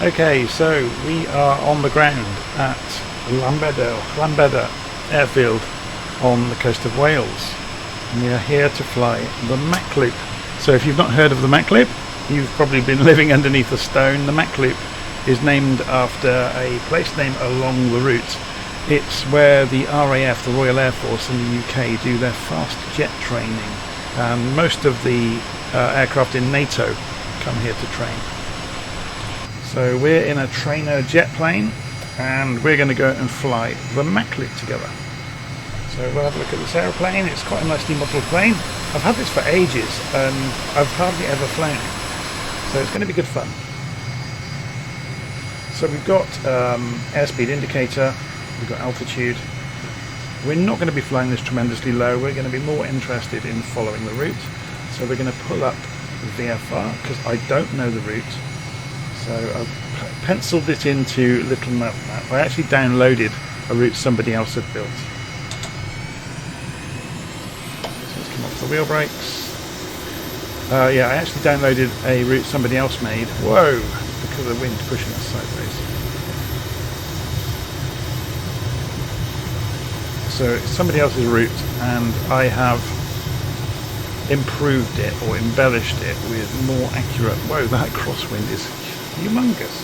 Okay, so we are on the ground at Llanbedr airfield on the coast of Wales, and we are here to fly the Mach loop. So if you've not heard of the Mach loop, you've probably been living underneath a stone. The Mach loop is named after a place name along the route. It's where the RAF, the Royal Air Force in the UK, do their fast jet training, and most of the aircraft in NATO come here to train. So we're in a trainer jet plane, and we're going to go and fly the Mach loop together. So we'll have a look at this aeroplane. It's quite a nicely modelled plane. I've had this for ages and I've hardly ever flown it, so it's going to be good fun. So we've got airspeed indicator, we've got altitude. We're not going to be flying this tremendously low, we're going to be more interested in following the route. So we're going to pull up the VFR because I don't know the route. So I've penciled it into Little Map. I actually downloaded a route somebody else had built. So let's come off the wheel brakes. Yeah, I actually downloaded a route somebody else made. Whoa! Because of the wind pushing us sideways. So it's somebody else's route, and I have improved it or embellished it with more accurate. Whoa, that crosswind is humongous.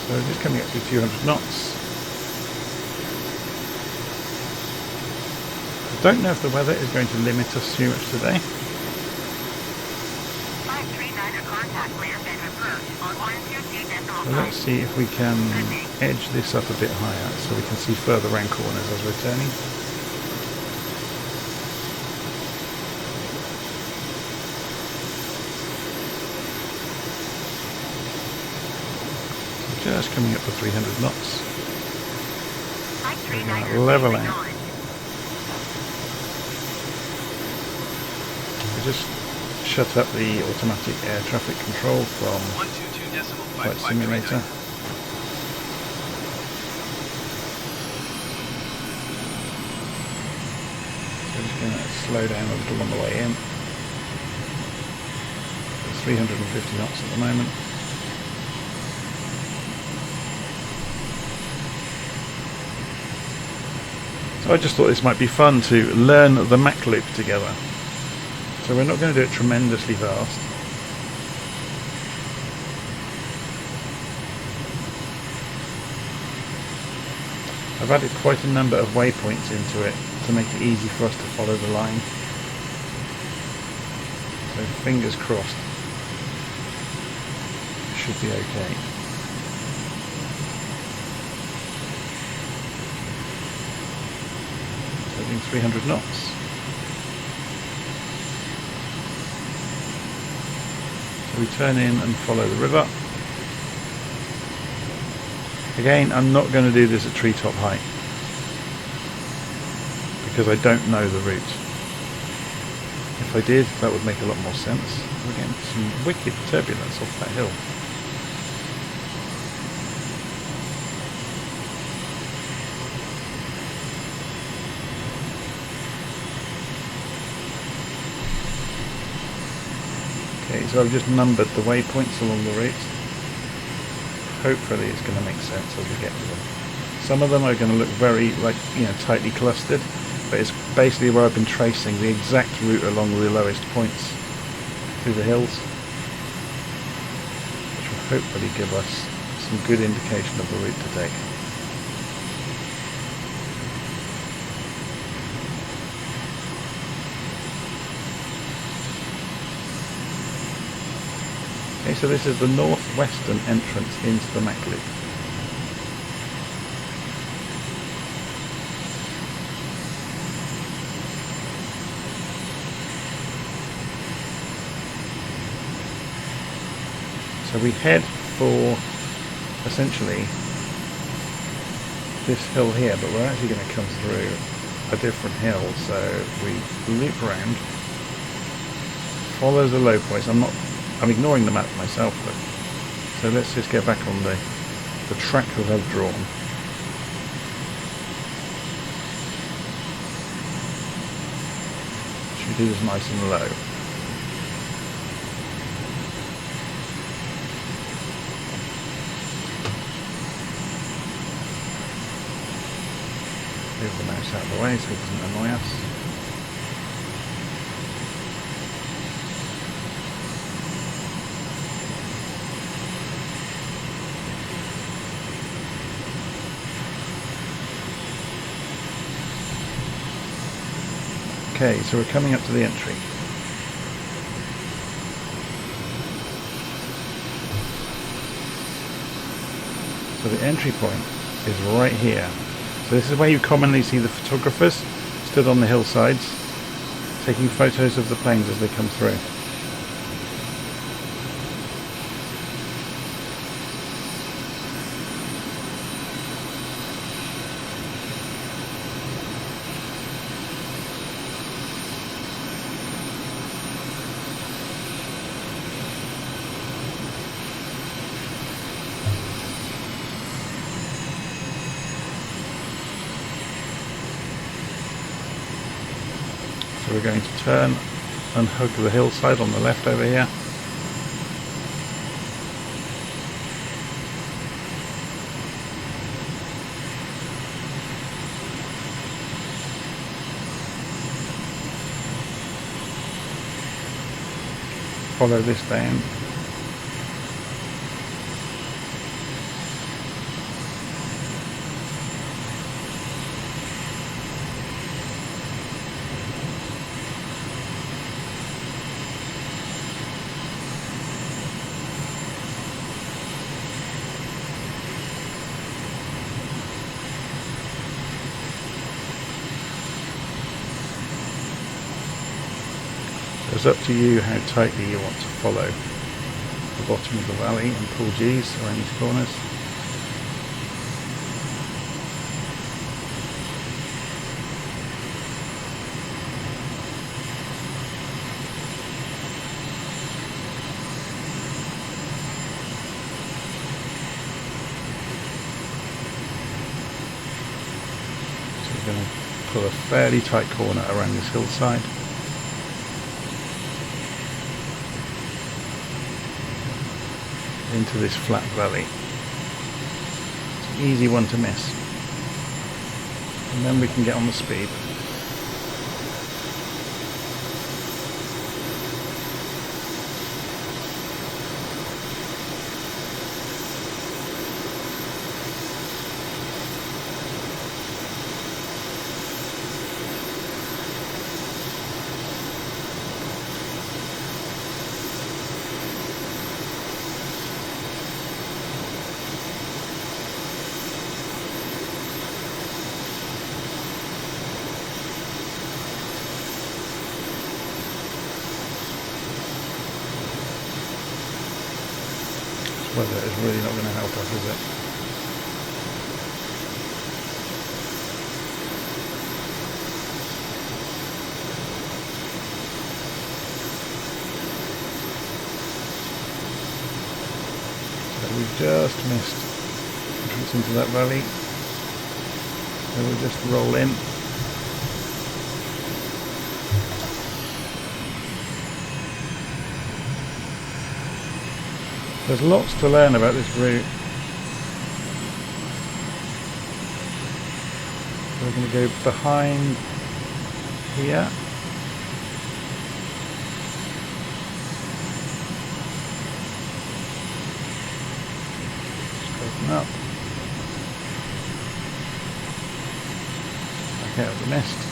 So just coming up to 200 knots. I don't know if the weather is going to limit us too much today. 539 contact ramp and approach on 122.5. So let's see if we can edge this up a bit higher so we can see further round corners as we're turning. Just coming up to 300 knots. We're going to level out. We just shut up the automatic air traffic control from Flight Simulator. So just going to slow down a little on the way in. It's 350 knots at the moment. So I just thought this might be fun to learn the Mach loop together. So we're not going to do it tremendously fast. I've added quite a number of waypoints into it to make it easy for us to follow the line. So fingers crossed. It should be okay. So doing 300 knots. We turn in and follow the river. Again, I'm not going to do this at treetop height because I don't know the route. If I did, that would make a lot more sense. We're getting some wicked turbulence off that hill. Okay, so I've just numbered the waypoints along the route. Hopefully it's going to make sense as we get to them. Some of them are going to look very, tightly clustered, but it's basically where I've been tracing the exact route along the lowest points through the hills, which will hopefully give us some good indication of the route to take. Okay, so this is the northwestern entrance into the Mach loop. So we head for essentially this hill here, but we're actually going to come through a different hill, so we loop around, follow the low points. I'm ignoring the map myself, but so let's just get back on the track that I've drawn. Should we do this nice and low? Move the mouse out of the way so it doesn't annoy us. Okay, so we're coming up to the entry. So the entry point is right here. So this is where you commonly see the photographers stood on the hillsides taking photos of the planes as they come through. So we're going to turn and hug the hillside on the left over here. Follow this down. It's up to you how tightly you want to follow the bottom of the valley and pull G's around these corners. So we're going to pull a fairly tight corner around this hillside. Into this flat valley. It's an easy one to miss. And then we can get on the speed. Weather is really not going to help us, is it? So we've just missed entrance into that valley. So we'll just roll in. There's lots to learn about this route. So we're going to go behind here. Straighten up. Back out of the mist.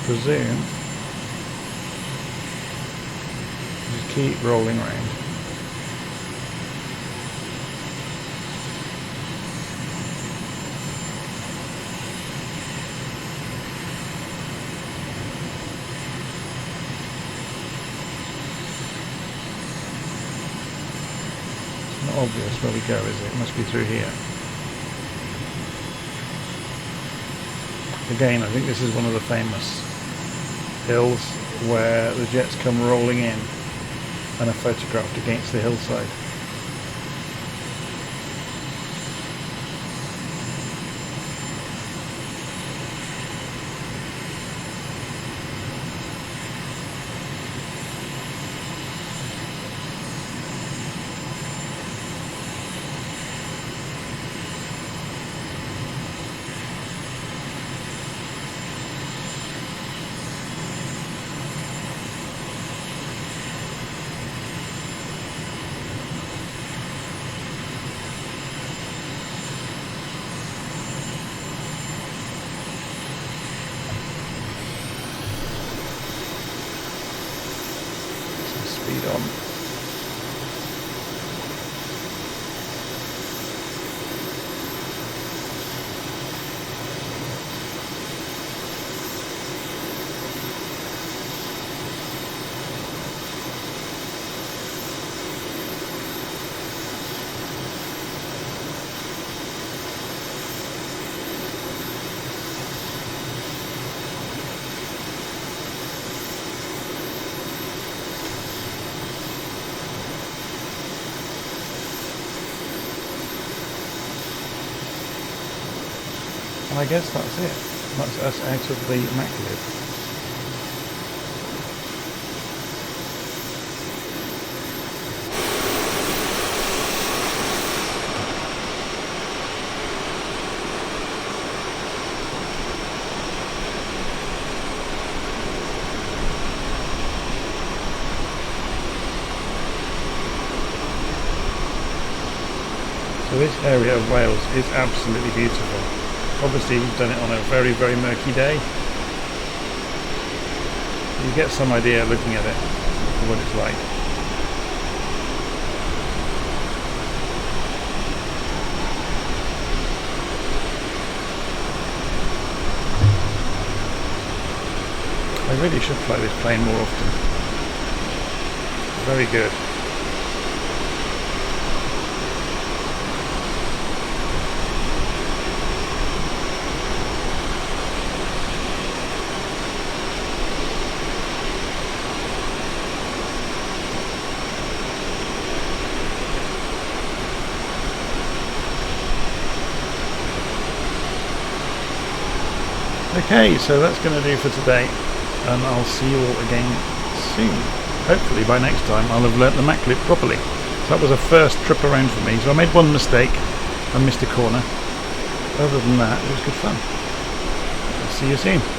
Presume just keep rolling around. It's not obvious where we go, is it? It must be through here. Again, I think this is one of the famous hills where the jets come rolling in and are photographed against the hillside. Speed on. And I guess that's it. That's us out of the Mach lid. So this area of Wales is absolutely beautiful. Obviously we've done it on a very, very murky day. You get some idea looking at it of what it's like. I really should fly this plane more often. Very good. Okay, so that's going to do for today, and I'll see you all again soon. Hopefully by next time I'll have learnt the Mach loop properly. So that was a first trip around for me, so I made one mistake, I missed a corner. Other than that, it was good fun. I'll see you soon.